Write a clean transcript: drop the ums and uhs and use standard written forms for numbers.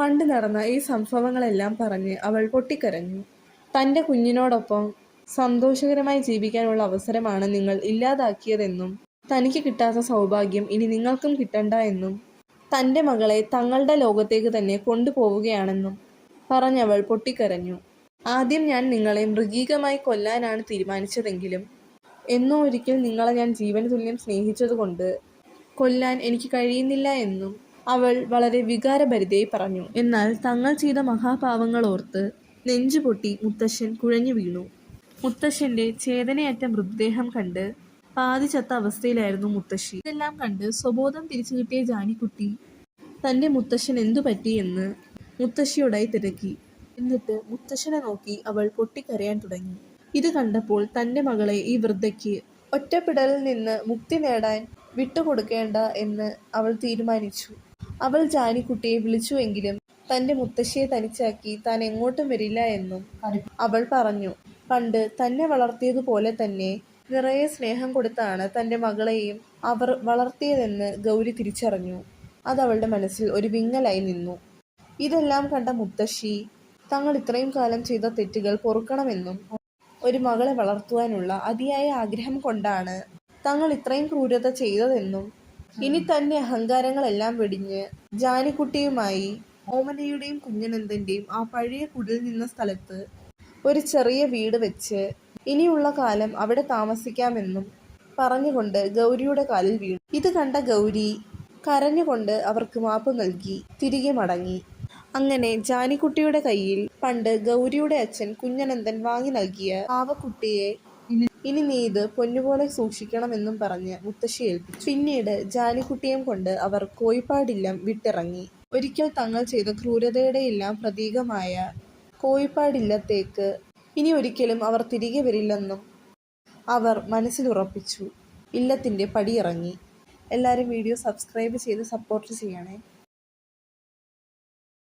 പണ്ട് നടന്ന ഈ സംഭവങ്ങളെല്ലാം പറഞ്ഞ് അവൾ പൊട്ടിക്കരഞ്ഞു. തൻ്റെ കുഞ്ഞിനോടൊപ്പം സന്തോഷകരമായി ജീവിക്കാനുള്ള അവസരമാണ് നിങ്ങൾ ഇല്ലാതാക്കിയതെന്നും തനിക്ക് കിട്ടാത്ത സൗഭാഗ്യം ഇനി നിങ്ങൾക്കും കിട്ടണ്ട എന്നും തൻ്റെ മകളെ തങ്ങളുടെ ലോകത്തേക്ക് തന്നെ കൊണ്ടുപോവുകയാണെന്നും പറഞ്ഞവൾ പൊട്ടിക്കരഞ്ഞു. ആദ്യം ഞാൻ നിങ്ങളെ മൃഗീകമായി കൊല്ലാനാണ് തീരുമാനിച്ചതെങ്കിലും എന്നോ ഒരിക്കൽ നിങ്ങളെ ഞാൻ ജീവന് തുല്യം സ്നേഹിച്ചതുകൊണ്ട് കൊല്ലാൻ എനിക്ക് കഴിയുന്നില്ല എന്നും അവൾ വളരെ വികാരഭരിതയായി പറഞ്ഞു. എന്നാൽ തങ്ങൾ ചെയ്ത മഹാപാവങ്ങൾ ഓർത്ത് നെഞ്ചുപൊട്ടി മുത്തശ്ശൻ കുഴഞ്ഞു വീണു. മുത്തശ്ശന്റെ ചേതനയറ്റ മൃതദേഹം കണ്ട് പാതി ചത്ത അവസ്ഥയിലായിരുന്നു മുത്തശ്ശി. ഇതെല്ലാം കണ്ട് സ്വബോധം തിരിച്ചു കിട്ടിയ ജാനിക്കുട്ടി തൻ്റെ മുത്തശ്ശൻ എന്തു പറ്റിയെന്ന് മുത്തശ്ശിയോടായി തിരക്കി. എന്നിട്ട് മുത്തശ്ശനെ നോക്കി അവൾ പൊട്ടിക്കരയാൻ തുടങ്ങി. ഇത് കണ്ടപ്പോൾ തൻ്റെ മകളെ ഈ വൃദ്ധയ്ക്ക് ഒറ്റപ്പെടലിൽ നിന്ന് മുക്തി നേടാൻ വിട്ടുകൊടുക്കേണ്ട എന്ന് അവൾ തീരുമാനിച്ചു. അവൾ ജാനിക്കുട്ടിയെ വിളിച്ചുവെങ്കിലും തൻ്റെ മുത്തശ്ശിയെ തനിച്ചാക്കി താൻ എങ്ങോട്ടും വരില്ല എന്നും അവൾ പറഞ്ഞു. പണ്ട് തന്നെ വളർത്തിയതുപോലെ തന്നെ നിറയെ സ്നേഹം കൊടുത്താണ് തൻ്റെ മകളെയും അവർ വളർത്തിയതെന്ന് ഗൗരി തിരിച്ചറിഞ്ഞു. അതവളുടെ മനസ്സിൽ ഒരു വിങ്ങലായി നിന്നു. ഇതെല്ലാം കണ്ട മുത്തശ്ശി തങ്ങൾ ഇത്രയും കാലം ചെയ്ത തെറ്റുകൾ പൊറുക്കണമെന്നും ഒരു മകളെ വളർത്തുവാനുള്ള അതിയായ ആഗ്രഹം കൊണ്ടാണ് തങ്ങൾ ഇത്രയും ക്രൂരത ചെയ്തതെന്നും ഇനി തൻ്റെ അഹങ്കാരങ്ങളെല്ലാം വെടിഞ്ഞ് ജാനിക്കുട്ടിയുമായി ഓമനയുടെയും കുഞ്ഞനന്ദൻ്റെയും ആ പഴയ കുടിൽ നിന്ന സ്ഥലത്ത് ഒരു ചെറിയ വീട് വെച്ച് ഇനിയുള്ള കാലം അവിടെ താമസിക്കാമെന്നും പറഞ്ഞുകൊണ്ട് ഗൗരിയുടെ കാലിൽ വീണു. ഇത് കണ്ട ഗൗരി കരഞ്ഞുകൊണ്ട് അവർക്ക് മാപ്പ് നൽകി തിരികെ മടങ്ങി. അങ്ങനെ ജാനിക്കുട്ടിയുടെ കയ്യിൽ പണ്ട് ഗൗരിയുടെ അച്ഛൻ കുഞ്ഞനന്ദൻ വാങ്ങി നൽകിയ പാവക്കുട്ടിയെ ഇനി നീ ഇത് പൊന്നുപോലെ സൂക്ഷിക്കണമെന്നും പറഞ്ഞ് മുത്തശ്ശി ഏൽപ്പിച്ചു. പിന്നീട് ജാനിക്കുട്ടിയും കൊണ്ട് അവർ കോയിപ്പാടില്ലം വിട്ടിറങ്ങി. ഒരിക്കൽ തങ്ങൾ ചെയ്ത ക്രൂരതയുടെയെല്ലാം പ്രതീകമായ കോയിപ്പാടില്ലത്തേക്ക് ഇനി ഒരിക്കലും അവർ തിരികെ വരില്ലെന്നും അവർ മനസ്സിലുറപ്പിച്ചു. ഇല്ലത്തിൻ്റെ പടിയിറങ്ങി. എല്ലാവരും വീഡിയോ സബ്സ്ക്രൈബ് ചെയ്ത് സപ്പോർട്ട് ചെയ്യണേ.